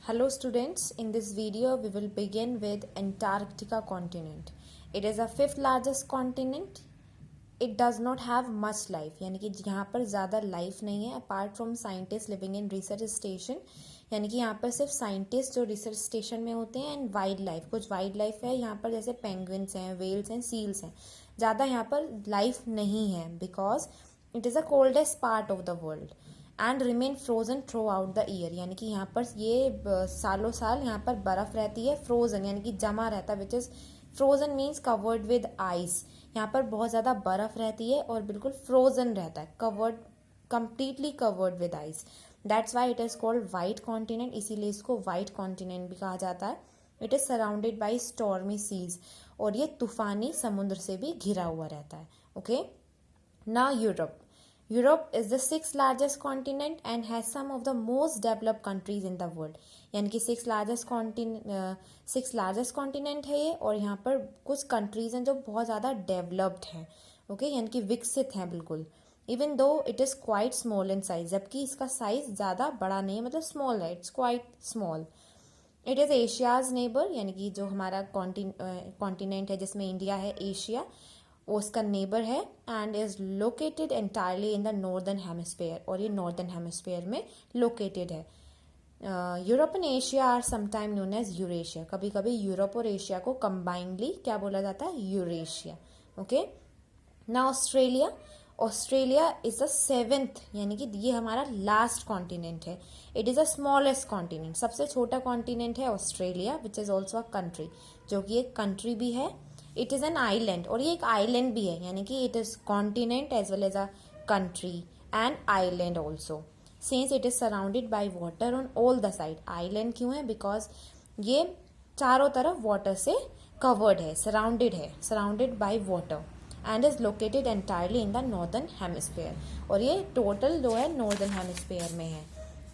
Hello students, in this video we will begin with Antarctica continent. It is the fifth largest continent. It does not have much life, यानी कि यहाँ पर ज़्यादा life नहीं है apart from scientists living in research station. यानी कि यहाँ पर सिर्फ साइंटिस्ट जो रिसर्च स्टेशन में होते हैं एंड वाइल्ड लाइफ, कुछ वाइल्ड लाइफ है यहाँ पर जैसे पेंगुइन्स हैं, वेल्स हैं, सील्स हैं. ज़्यादा यहाँ पर लाइफ नहीं है because it is the coldest part of the world and remain frozen through out the year. यानी कि यहाँ पर ये सालों साल यहाँ पर बर्फ रहती है, फ्रोजन यानी कि जमा रहता है, which is frozen means covered with ice. यहाँ पर बहुत ज़्यादा बर्फ रहती है और बिल्कुल फ्रोजन रहता है, covered, completely covered with ice. That's why it is called white continent, इसीलिए इसको वाइट कॉन्टिनेंट भी कहा जाता है. It is surrounded by stormy seas, और ये तूफानी समुद्र से भी घिरा हुआ रहता है. Okay, now Europe. Europe is the sixth largest continent and has some of the most developed countries in the world. यानी कि सिक्स लार्जेस्ट कॉन्टिनेंट है ये, और यहाँ पर कुछ कंट्रीज हैं जो बहुत ज़्यादा डेवलप्ड हैं. ओके, यानी कि विकसित हैं बिल्कुल. Even though it is quite small in size, जबकि इसका साइज ज़्यादा बड़ा नहीं है, मतलब स्मॉल है, it's quite small. It is Asia's neighbour, यानी कि जो हमारा कॉन्टिनेंट है जिसमें इंडिया है, एशिया वो उसका नेबर है. And is located entirely in the northern hemisphere, और ये नॉर्दर्न हेमिस्फेयर में लोकेटेड है. Europe and Asia are sometime known as Eurasia. कभी कभी यूरोप और एशिया को कंबाइंडली क्या बोला जाता है, यूरेशिया. ओके, ना Australia. Australia is the seventh, यानी कि ये हमारा लास्ट कॉन्टिनेंट है. It is the smallest continent, सबसे छोटा कॉन्टिनेंट है Australia, which is also a country, जो कि एक कंट्री भी है. इट इज़ एन आइलैंड, और ये एक आइलैंड भी है, यानी कि it is continent as well as a country and island also, since it is surrounded by water on all the side. Island क्यों है, बिकॉज ये चारों तरफ वाटर से कवर्ड है, surrounded by water, and is located entirely in the northern hemisphere. और ये total जो है नॉर्दर्न हेमिस्फेयर में है,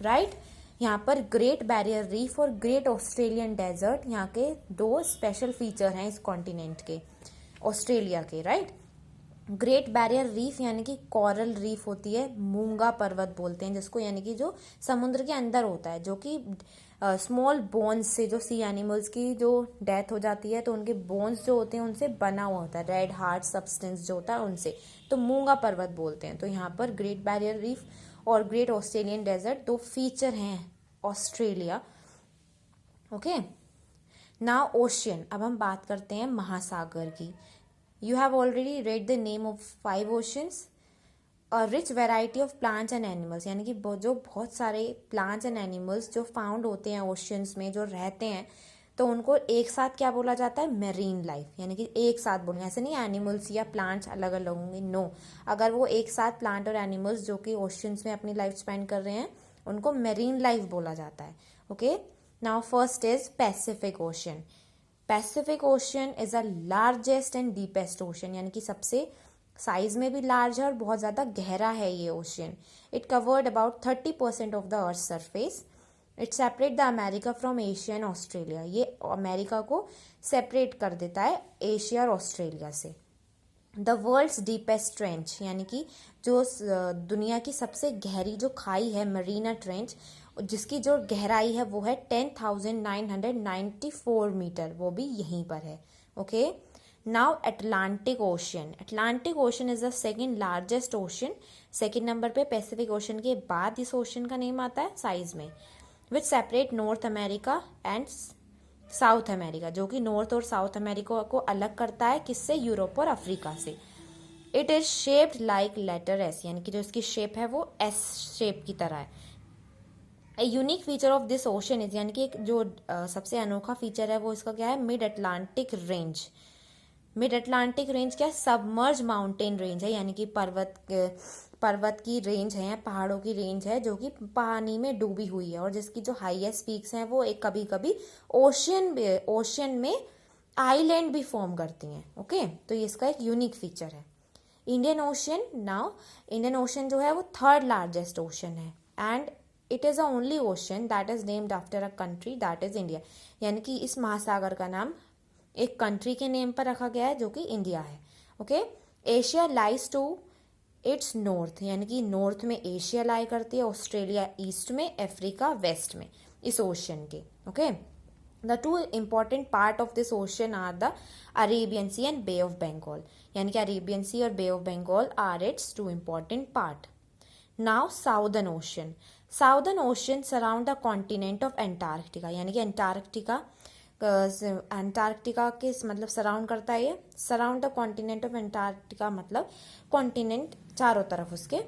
राइट. यहाँ पर ग्रेट बैरियर रीफ और ग्रेट ऑस्ट्रेलियन डेजर्ट, यहाँ के दो स्पेशल फीचर हैं इस कॉन्टिनेंट के, ऑस्ट्रेलिया के, राइट. ग्रेट बैरियर रीफ यानी कि कोरल रीफ होती है, मूंगा पर्वत बोलते हैं जिसको, यानी कि जो समुद्र के अंदर होता है, जो कि स्मॉल बोन्स से, जो सी एनिमल्स की जो डेथ हो जाती है तो उनके बोन्स जो होते हैं उनसे बना हुआ होता है, रेड हार्ड सब्सटेंस जो होता है उनसे, तो मूंगा पर्वत बोलते हैं. तो यहाँ पर ग्रेट बैरियर रीफ और ग्रेट ऑस्ट्रेलियन डेजर्ट दो फीचर हैं ऑस्ट्रेलिया. Okay, now ocean. अब हम बात करते हैं महासागर की. You have already read the name of 5 oceans. A rich variety of plants and animals, यानी कि जो बहुत सारे प्लांट्स एंड एनिमल्स जो फाउंड होते हैं ओशियंस में, जो रहते हैं, तो उनको एक साथ क्या बोला जाता है, मेरीन लाइफ. यानी कि एक साथ बोलेंगे, ऐसे नहीं एनिमल्स या प्लांट्स अलग अलग होंगे, नो. अगर वो एक साथ प्लांट और एनिमल्स जो कि ओशियंस में अपनी लाइफ स्पेंड कर रहे हैं उनको मेरीन लाइफ बोला जाता है. Okay, now first is Pacific ocean. Pacific ocean is a largest and deepest ocean, यानी कि सबसे साइज में भी लार्ज है और बहुत ज़्यादा गहरा है ये ocean. It covered about 30% of the earth surface. It separate the America from Asia and Australia. ये अमेरिका को सेपरेट कर देता है एशिया और ऑस्ट्रेलिया से. द वर्ल्ड्स डीपेस्ट ट्रेंच, यानी कि जो दुनिया की सबसे गहरी जो खाई है, मरीना ट्रेंच, जिसकी जो गहराई है वो है 10,994 मीटर, वो भी यहीं पर है. Okay, now Atlantic ocean. Atlantic ocean is the second largest ocean. Second number पे पैसिफिक ओशन के बाद इस ओशन का नेम आता है साइज में, विच separate north America and south America, जो कि नॉर्थ और साउथ अमेरिका को अलग करता है, किससे, यूरोप और अफ्रीका से. It is shaped like letter S, यानी कि जो इसकी शेप है वो एस शेप की तरह है. A unique feature of this ocean is, यानी कि एक जो सबसे अनोखा फीचर है वो इसका क्या है, mid Atlantic range. Mid Atlantic range क्या है, सबमर्ज माउंटेन रेंज है, यानी कि पर्वत की रेंज है, पहाड़ों की रेंज है जो कि पानी में डूबी हुई है, और जिसकी जो हाईएस्ट पीक्स हैं वो एक कभी कभी ओशन में आइलैंड भी फॉर्म करती हैं. ओके, तो ये इसका एक यूनिक फीचर है. Indian ocean. Now Indian ocean जो है वो थर्ड लार्जेस्ट ओशन है, and it is a only ocean that is named after a country, that is India. यानी कि इस महासागर का नाम एक कंट्री के नेम पर रखा गया है जो कि इंडिया है. Okay, Asia lies to its north, यानी कि नॉर्थ में एशिया लाई करती है, ऑस्ट्रेलिया ईस्ट में, अफ्रीका वेस्ट में, इस ओशन के। Okay, the two important part of this ocean are the Arabian sea and bay of Bengal, यानी कि अरेबियन सी और bay of Bengal are its two important part. Now southern ocean, southern ocean surround the continent of Antarctica, यानी कि Antarctica के मतलब surround करता है ये, surround the continent of Antarctica मतलब कॉन्टिनेंट चारों तरफ उसके।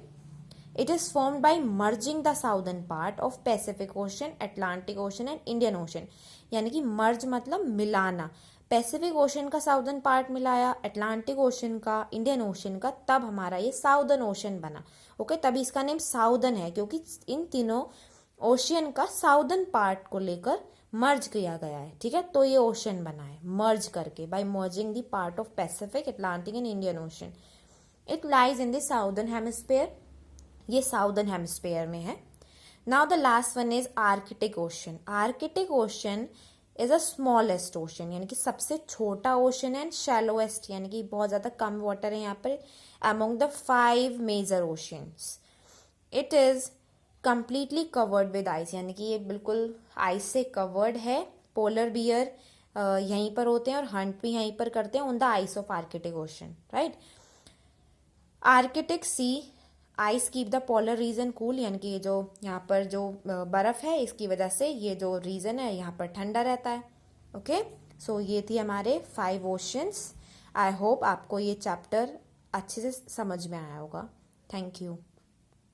It is formed by merging the southern part of Pacific ocean, Atlantic ocean and Indian ocean, यानी कि मर्ज मतलब मिलाना, पैसिफिक ओशन का साउदर्न पार्ट मिलाया, अटलांटिक ओशन का, इंडियन ओशन का, तब हमारा ये साउदर्न ओशन बना। ओके, तभी इसका नेम साउदर्न है, क्योंकि इन तीनों ओशियन का साउदर्न पार्ट को लेकर मर्ज किया गया है। ठीक है, तो ये ओशन बना है मर्ज करके, by merging the part of Pacific, Atlantic and Indian Ocean. It lies in the southern hemisphere, ये साउदर्न हेमिस्फीयर में है। Now the last one is Arctic Ocean. Arctic Ocean is a smallest ocean, यानी कि सबसे छोटा ocean है, and शैलोएस्ट, यानी कि बहुत ज्यादा कम वाटर है यहाँ पर, among the 5 major oceans. It is completely covered with ice, यानी कि ये बिल्कुल आइस से कवर्ड है। पोलर बियर यहीं पर होते हैं और हंट भी यहीं पर करते हैं on the ice of Arctic Ocean, right. Arctic sea ice keep the polar region cool, यानी कि ये जो यहाँ पर जो बर्फ है इसकी वजह से ये जो रीजन है यहाँ पर ठंडा रहता है। ओके, सो ये थी हमारे 5 ओशंस। आई होप आपको ये चैप्टर अच्छे से समझ में आया होगा। Thank you.